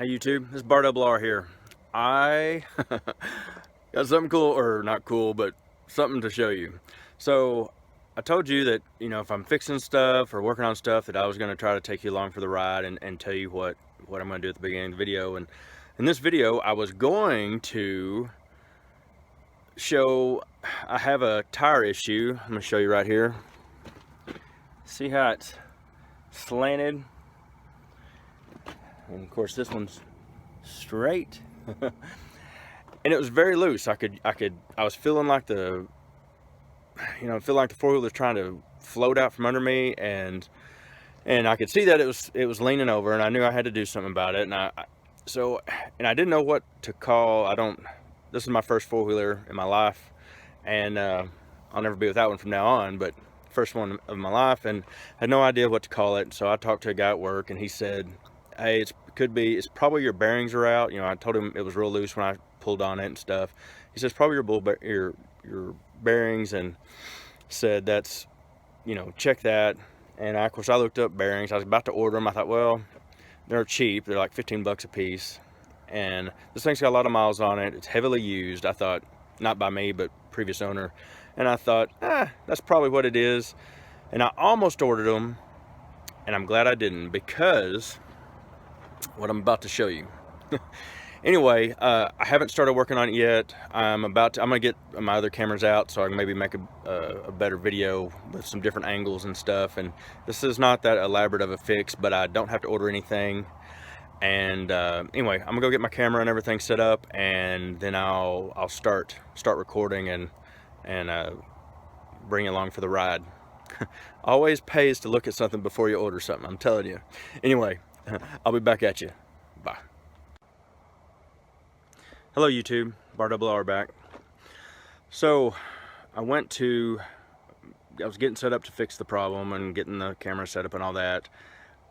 Hey YouTube, this is Bar Double R here. I got something cool, or not cool, but something to show you. So I told you that, if I'm fixing stuff or working on stuff, that I was going to try to take you along for the ride and tell you what I'm going to do at the beginning of the video. And in this video, I was going to show, I have a tire issue. I'm going to show you right here. See how it's slanted? And of course this one's straight. And it was very loose. I was feeling like the four-wheeler was trying to float out from under me, and I could see that it was leaning over, and I knew I had to do something about it. And I didn't know what to call. This is my first four-wheeler in my life, and I'll never be without one from now on, but first one of my life, and had no idea what to call it. So I talked to a guy at work, and he said, hey, it's probably your bearings are out. I told him it was real loose when I pulled on it and stuff. He says probably your bearings, and said that's, check that. And of course I looked up bearings. I was about to order them. I thought, well, they're cheap. They're like 15 bucks a piece, and this thing's got a lot of miles on it. It's heavily used. I thought, not by me, but previous owner. And I thought, that's probably what it is. And I almost ordered them, and I'm glad I didn't, because what I'm about to show you. Anyway, I haven't started working on it yet. I'm gonna get my other cameras out so I can maybe make a better video with some different angles and stuff. And this is not that elaborate of a fix, but I don't have to order anything. And anyway, I'm gonna go get my camera and everything set up, and then I'll start recording and bring you along for the ride. Always pays to look at something before you order something, I'm telling you. Anyway, I'll be back at you. Bye. Hello YouTube, Bar Double R back. So I was getting set up to fix the problem and getting the camera set up and all that.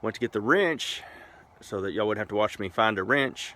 Went to get the wrench so that y'all wouldn't have to watch me find a wrench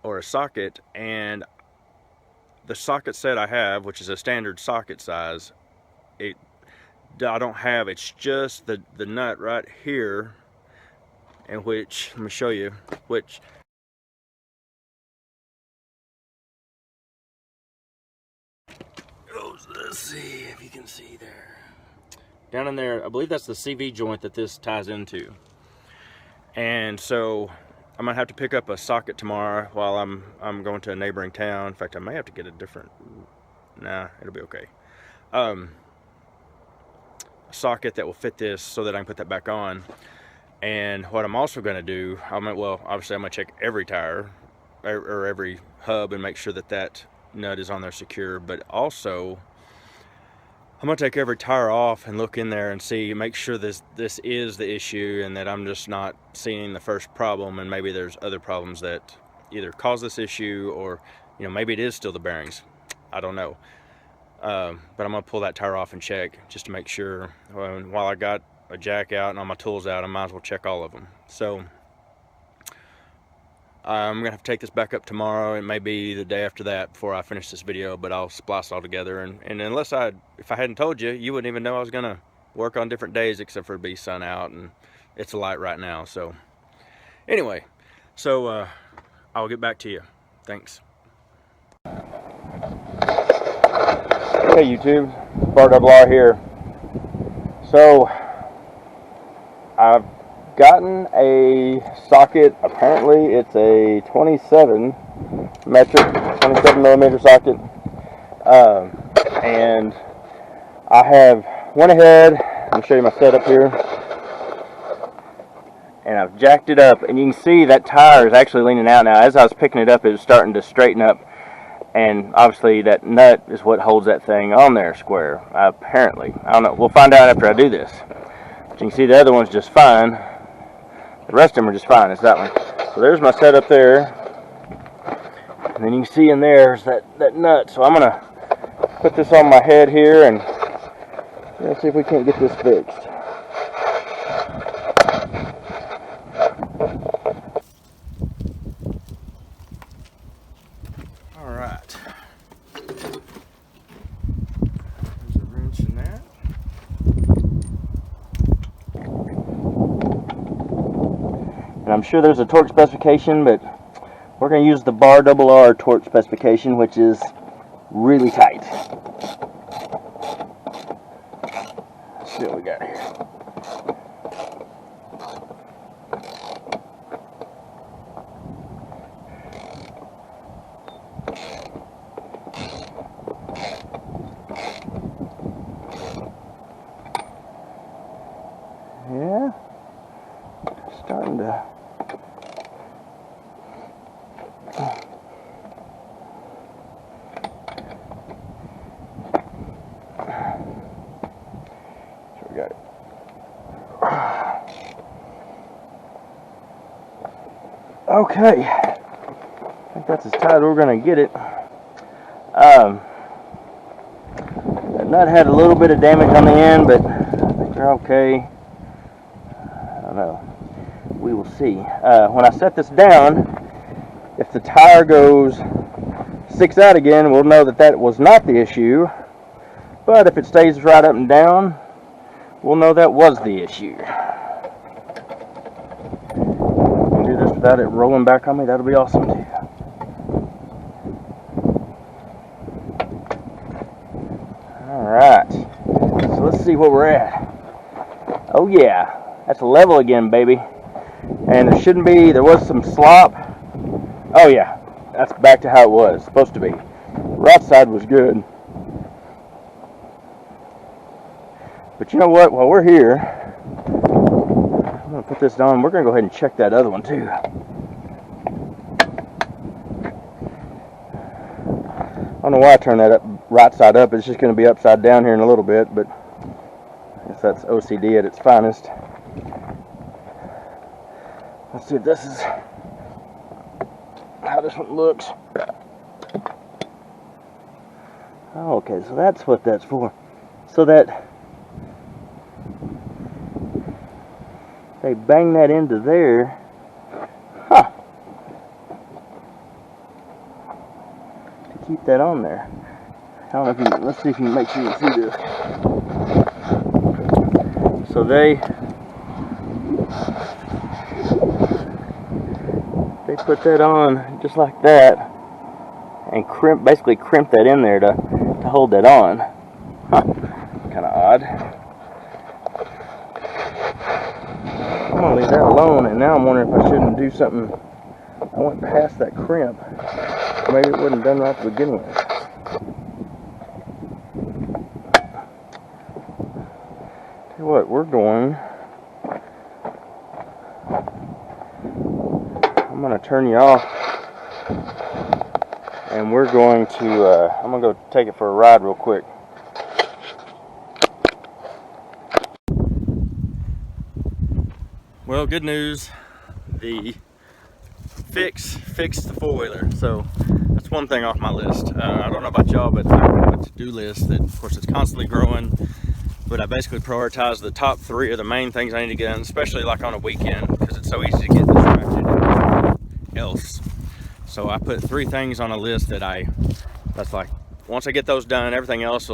or a socket, and the socket set I have, which is a standard socket size, I don't have, it's just the nut right here, and which, let me show you, which goes, let's see if you can see there. Down in there, I believe that's the CV joint that this ties into. And so I'm gonna have to pick up a socket tomorrow while I'm going to a neighboring town. In fact, I may have to get a different, nah, it'll be okay. A socket that will fit this so that I can put that back on. And what I'm also going to do, obviously I'm going to check every tire or every hub and make sure that nut is on there secure, but also I'm going to take every tire off and look in there and make sure this is the issue, and that I'm just not seeing the first problem, and maybe there's other problems that either cause this issue, or maybe it is still the bearings. I don't know. But I'm going to pull that tire off and check just to make sure. While I got a jack out and all my tools out, I might as well check all of them. So I'm gonna have to take this back up tomorrow. It may be the day after that before I finish this video, but I'll splice it all together. And if I hadn't told you, you wouldn't even know I was gonna work on different days, except for it be sun out and it's light right now. So anyway, I'll get back to you. Thanks. Hey YouTube, Bar Double R here. So I've gotten a socket. Apparently it's a 27 millimeter socket, and I have went ahead and show you my setup here, and I've jacked it up, and you can see that tire is actually leaning out now. As I was picking it up, it was starting to straighten up, and obviously that nut is what holds that thing on there square, apparently. I don't know, we'll find out after I do this. But you can see the other one's just fine. The rest of them are just fine. It's that one. So there's my setup there. And then you can see in there's that nut. So I'm going to put this on my head here, and let's see if we can't get this fixed. All right. There's a wrench in that. And I'm sure there's a torque specification, but we're going to use the bar RR torque specification, which is really tight. Let's see what we got here. Yeah, starting to. So we got it. Okay, I think that's as tight as we're gonna get it. That nut had a little bit of damage on the end, but I think they're okay. I don't know. We will see. When I set this down, if the tire goes sticks out again, we'll know that that was not the issue. But if it stays right up and down, we'll know that was the issue. Do this without it rolling back on me, that'll be awesome too. Alright, so let's see what we're at. Oh yeah, that's level again, baby. And there shouldn't be, there was some slop. Oh yeah, that's back to how it was supposed to be. Right side was good. But you know what, while we're here, I'm going to put this on. We're going to go ahead and check that other one too. I don't know why I turned that up, right side up. It's just going to be upside down here in a little bit, but I guess that's OCD at its finest. Let's see if this is how this one looks. Oh, okay, so that's what that's for. So that they bang that into there. Huh. To keep that on there. I don't know if you, let's see if you can make sure you can see this. So they put that on just like that and basically crimp that in there to hold that on. Huh. Kind of odd. I'm gonna leave that alone, and now I'm wondering if I shouldn't do something. I went past that crimp. Maybe it wasn't done right to begin with. Tell you what, we're going. I'm gonna turn you off, and we're going to. I'm gonna go take it for a ride real quick. Well, good news. The fixed the four-wheeler. So that's one thing off my list. I don't know about y'all, but I have a to-do list that, of course, it's constantly growing. But I basically prioritize the top 3 of the main things I need to get done, especially like on a weekend, because it's so easy to get distracted else. So I put 3 things on a list that's like, once I get those done, everything else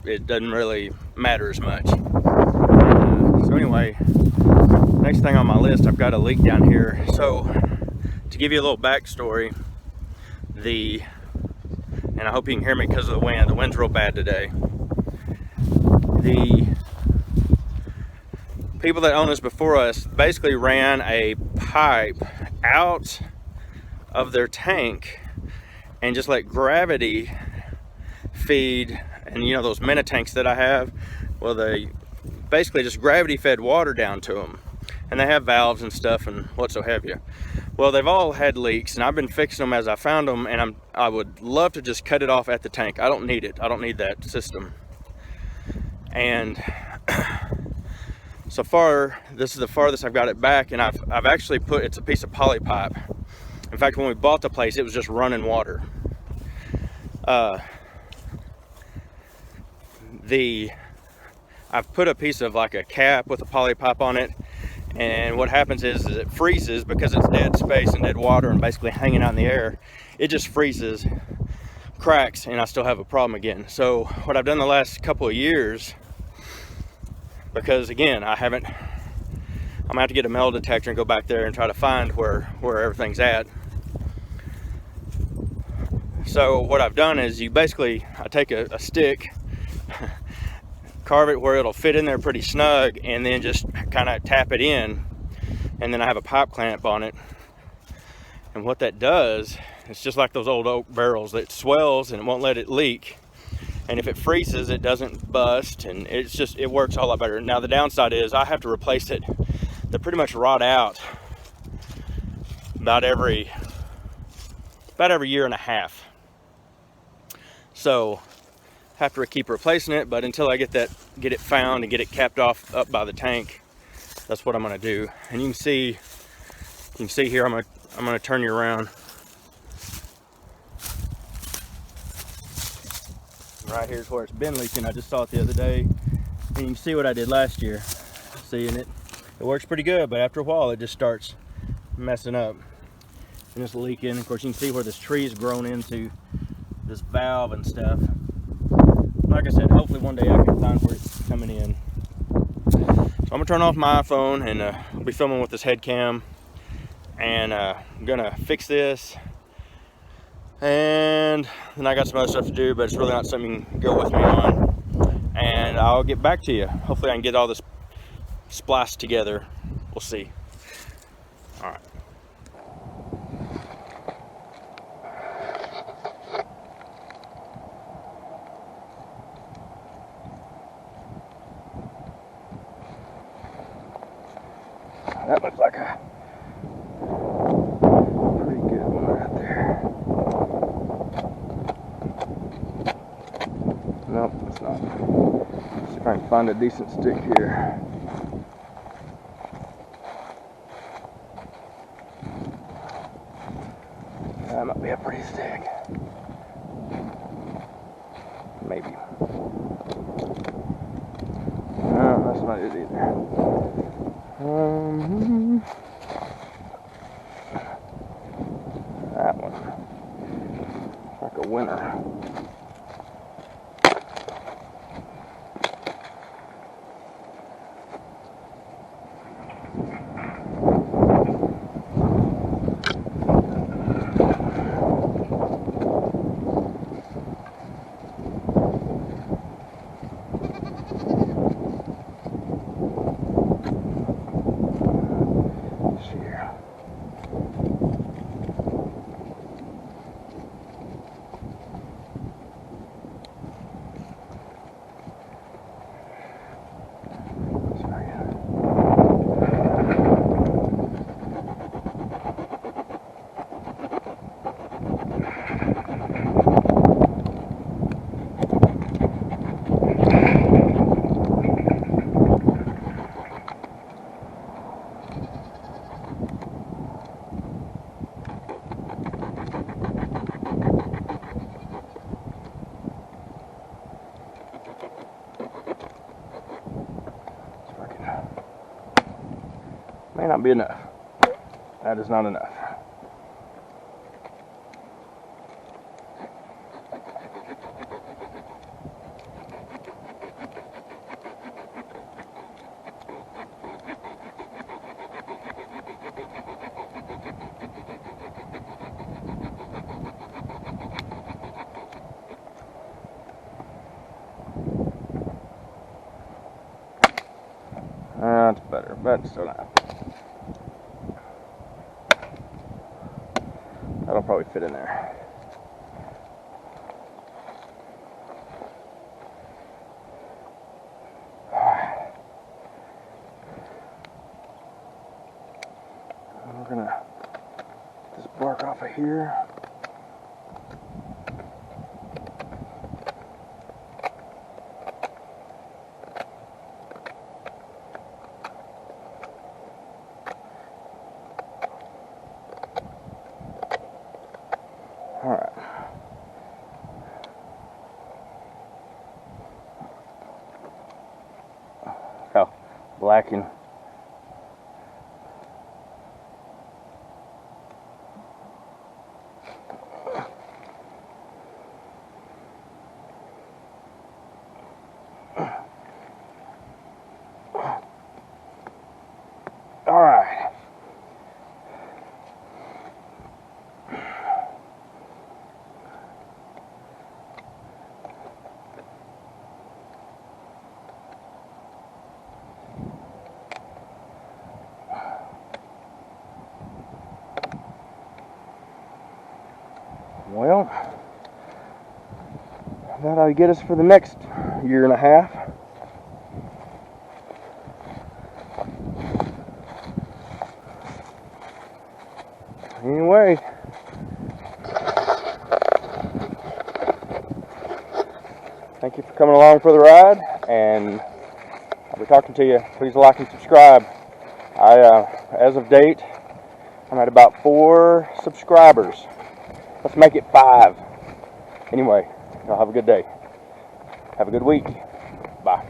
it doesn't really matter as much. So anyway, next thing on my list, I've got a leak down here. So to give you a little backstory, and I hope you can hear me because of the wind. The wind's real bad today. The people that owned us before us basically ran a pipe out of their tank and just let gravity feed, and you know those mini tanks that I have, well, they basically just gravity fed water down to them, and they have valves and stuff and what so have you. Well, they've all had leaks, and I've been fixing them as I found them, and I would love to just cut it off at the tank. I don't need it. I don't need that system. And so far, this is the farthest I've got it back, and I've actually it's a piece of poly pipe. In fact, when we bought the place, it was just running water. I've put a piece of like a cap with a poly pipe on it, and what happens is it freezes because it's dead space and dead water and basically hanging out in the air. It just freezes, cracks, and I still have a problem again. So what I've done the last couple of years, because again, I'm gonna have to get a metal detector and go back there and try to find where everything's at. So what I've done is I take a stick, carve it where it'll fit in there pretty snug, and then just kind of tap it in, and then I have a pipe clamp on it. And what that does, it's just like those old oak barrels, that swells and it won't let it leak. And if it freezes, it doesn't bust, and it works a lot better. Now the downside is I have to replace it. They pretty much rot out about every year and a half. So have to keep replacing it, but until I get it found and get it capped off up by the tank, that's what I'm gonna do. And you can see here, I'm gonna turn you around. Right here's where it's been leaking. I just saw it the other day, and you can see what I did last year. See, and it works pretty good, but after a while it just starts messing up and it's leaking. Of course, you can see where this tree's grown into this valve and stuff. Like I said, hopefully one day I can find where it's coming in. So I'm gonna turn off my iPhone, and I'll be filming with this head cam, and I'm gonna fix this. And then I got some other stuff to do, but it's really not something you can go with me on. And I'll get back to you. Hopefully I can get all this spliced together. We'll see. All right. That looks like a pretty good one right there. Nope, it's not. Let's see if I can find a decent stick here. That might be a pretty stick. Maybe. No, that's not it either. That one. It's like a winner. May not be enough. That is not enough. That's better, but still not. That'll probably fit in there. We're gonna get this bark off of here. All right. How black and Well, that ought to get us for the next year and a half. Anyway, thank you for coming along for the ride, and I'll be talking to you. Please like and subscribe. As of date, I'm at about 4 subscribers. Let's make it 5. Anyway, y'all have a good day. Have a good week. Bye.